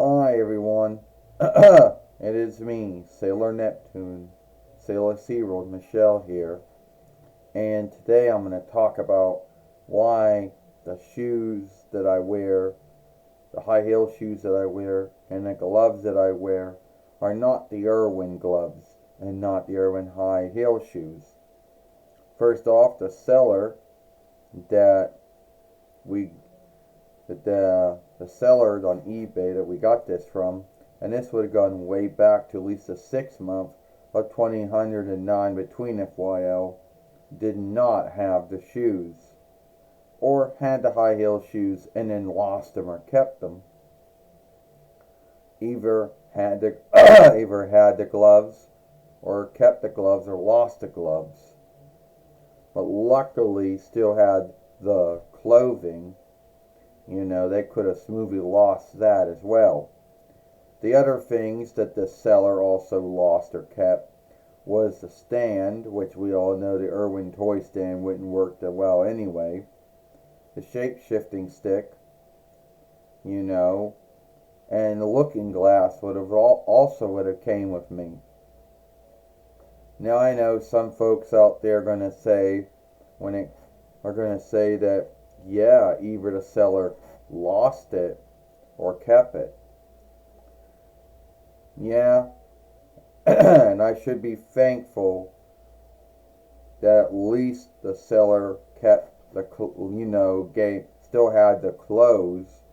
Hi everyone, it is me, Sailor Neptune, Sailor SeaWorld Michelle here, and today I'm going to talk about why the shoes that I wear, the high heel shoes that I wear, and the gloves that I wear are not the Irwin gloves and not the Irwin high heel shoes. First off, the seller that we the seller on eBay that we got this from, and this would have gone way back to at least the 6th month of 2009 between FYL, did not have the shoes, or had the high heel shoes and then lost them or kept them. Either had the either had the gloves, or kept the gloves, or lost the gloves. But luckily, still had the clothing. They could have smoothly lost that as well. The other things that the seller also lost or kept was the stand, which we all know the Irwin toy stand wouldn't work that well anyway. The shape-shifting stick, and the looking glass would have came with me. Now I know some folks out there are gonna say that yeah, either the seller lost it or kept it. Yeah, and I should be thankful that at least the seller kept still had the clothes,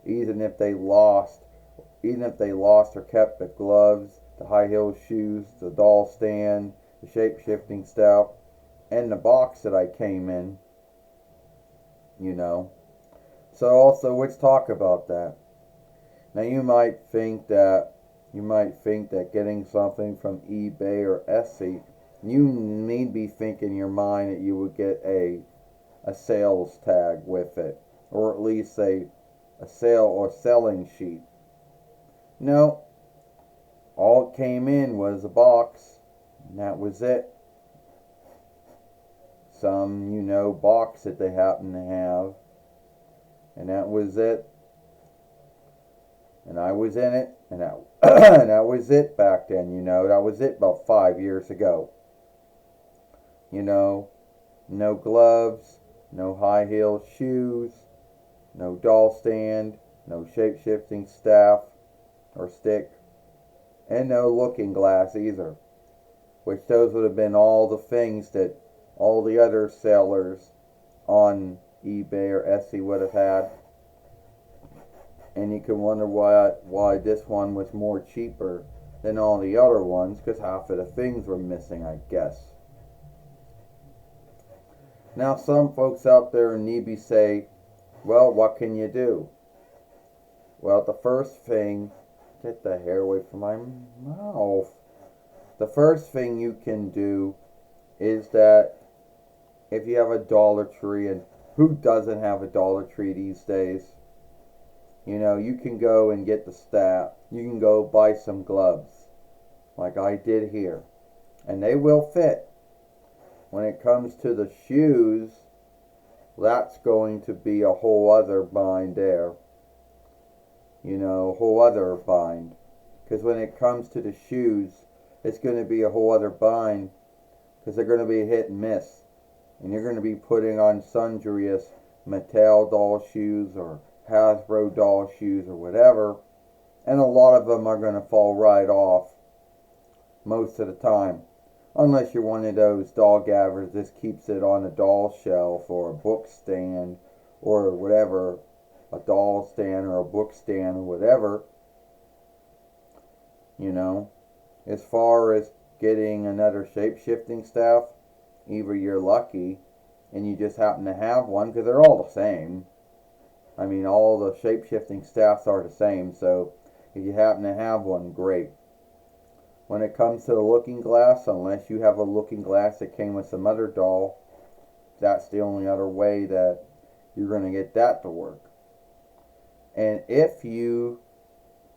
even if they lost or kept the gloves, the high heel shoes, the doll stand, the shape-shifting stuff, and the box that I came in. So also, let's talk about that. Now you might think that getting something from eBay or Etsy, you may be thinking in your mind that you would get a sales tag with it, or at least a sale or selling sheet. No, all it came in was a box, and that was it. Some, box that they happen to have, and that was it. And I was in it, and that was it back then. That was it about 5 years ago. No gloves, no high heel shoes, no doll stand, no shape-shifting staff or stick, and no looking glass either. Which those would have been all the things that all the other sellers on eBay or Etsy would have had. And you can wonder why this one was more cheaper than all the other ones, because half of the things were missing, I guess. Now some folks out there in eBay say, well, what can you do? Well, the first thing, get the hair away from my mouth. The first thing you can do is that if you have a Dollar Tree, and who doesn't have a Dollar Tree these days? You can go and get the staff. You can go buy some gloves, like I did here, and they will fit. When it comes to the shoes, that's going to be a whole other bind there. A whole other bind. Because when it comes to the shoes, it's going to be a whole other bind, because they're going to be hit and miss. And you're going to be putting on sundry Mattel doll shoes or Hasbro doll shoes or whatever, and a lot of them are going to fall right off most of the time, unless you're one of those doll gathers that keeps it on a doll shelf or a book stand or whatever, a doll stand or a book stand or whatever. As far as getting another shape-shifting staff, either you're lucky and you just happen to have one, because they're all the same. I mean, all the shape-shifting staffs are the same, so if you happen to have one, great. When it comes to the looking glass, unless you have a looking glass that came with some other doll, that's the only other way that you're going to get that to work. And if you,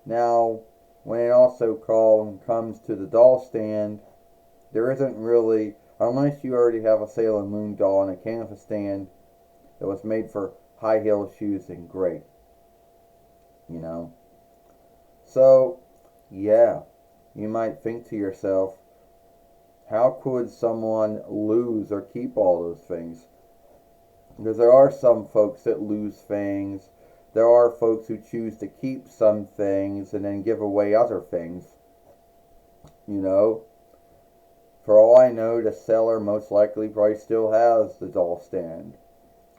now, when it also comes to the doll stand, there isn't really, unless you already have a Sailor Moon doll and it came with a stand that was made for high heel shoes, and great. So, yeah, you might think to yourself, how could someone lose or keep all those things? Because there are some folks that lose things. There are folks who choose to keep some things and then give away other things. You know, for all I know, the seller most likely probably still has the doll stand,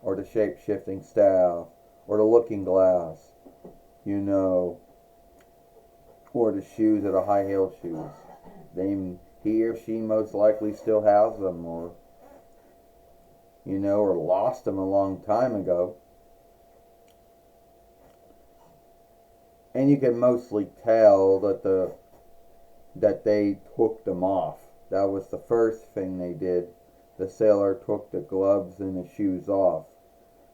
or the shape-shifting staff, or the looking glass, you know, or the shoes, or the high-heel shoes. He or she most likely still has them, or or lost them a long time ago. And you can mostly tell that they took them off. That was the first thing they did. The sailor took the gloves and the shoes off.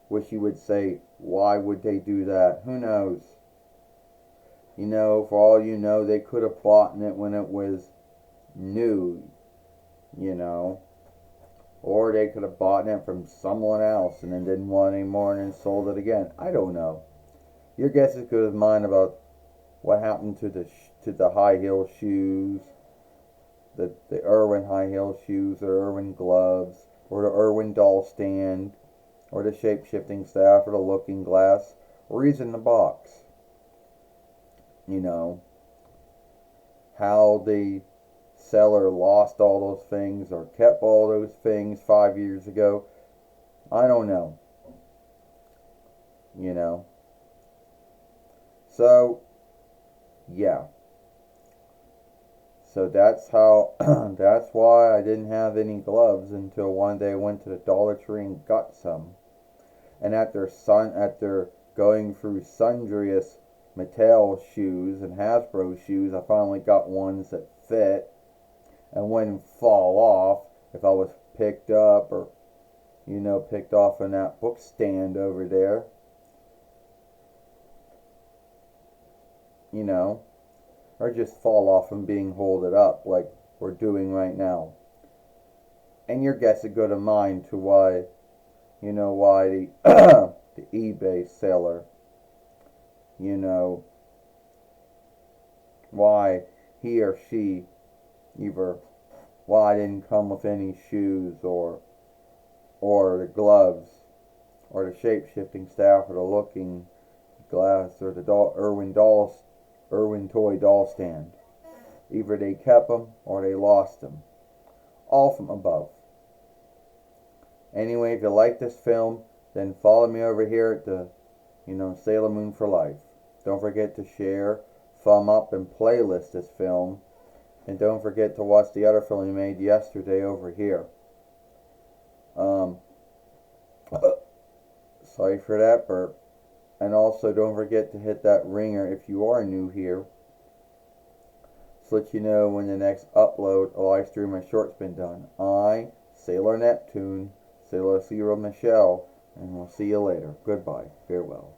Which you would say, why would they do that? Who knows? For all you know, they could have bought it when it was new, Or they could have bought it from someone else and then didn't want any more and then sold it again. I don't know. Your guess is as good as mine about what happened to the high heel shoes, the Irwin high heel shoes, or Irwin gloves, or the Irwin doll stand, or the shape-shifting staff, or the looking glass, or even the box. How the seller lost all those things or kept all those things 5 years ago, I don't know. So, yeah. So that's how, that's why I didn't have any gloves until one day I went to the Dollar Tree and got some. And after going through sundriest Mattel shoes and Hasbro shoes, I finally got ones that fit and wouldn't fall off if I was picked up or, picked off in that book stand over there. Or just fall off from being holded up like we're doing right now. And your guess is good as mine to why the the eBay seller, why he or she either why I didn't come with any shoes or the gloves or the shape-shifting staff or the looking glass or the Irwin toy doll stand. Either they kept them or they lost them. All from above. Anyway, if you like this film, then follow me over here at the, Sailor Moon for Life. Don't forget to share, thumb up, and playlist this film. And don't forget to watch the other film we made yesterday over here. Sorry for that burp. And also don't forget to hit that ringer if you are new here. So let you know when the next upload, a live stream, or short's been done. I, Sailor Neptune, Sailor Zero Michelle, and we'll see you later. Goodbye. Farewell.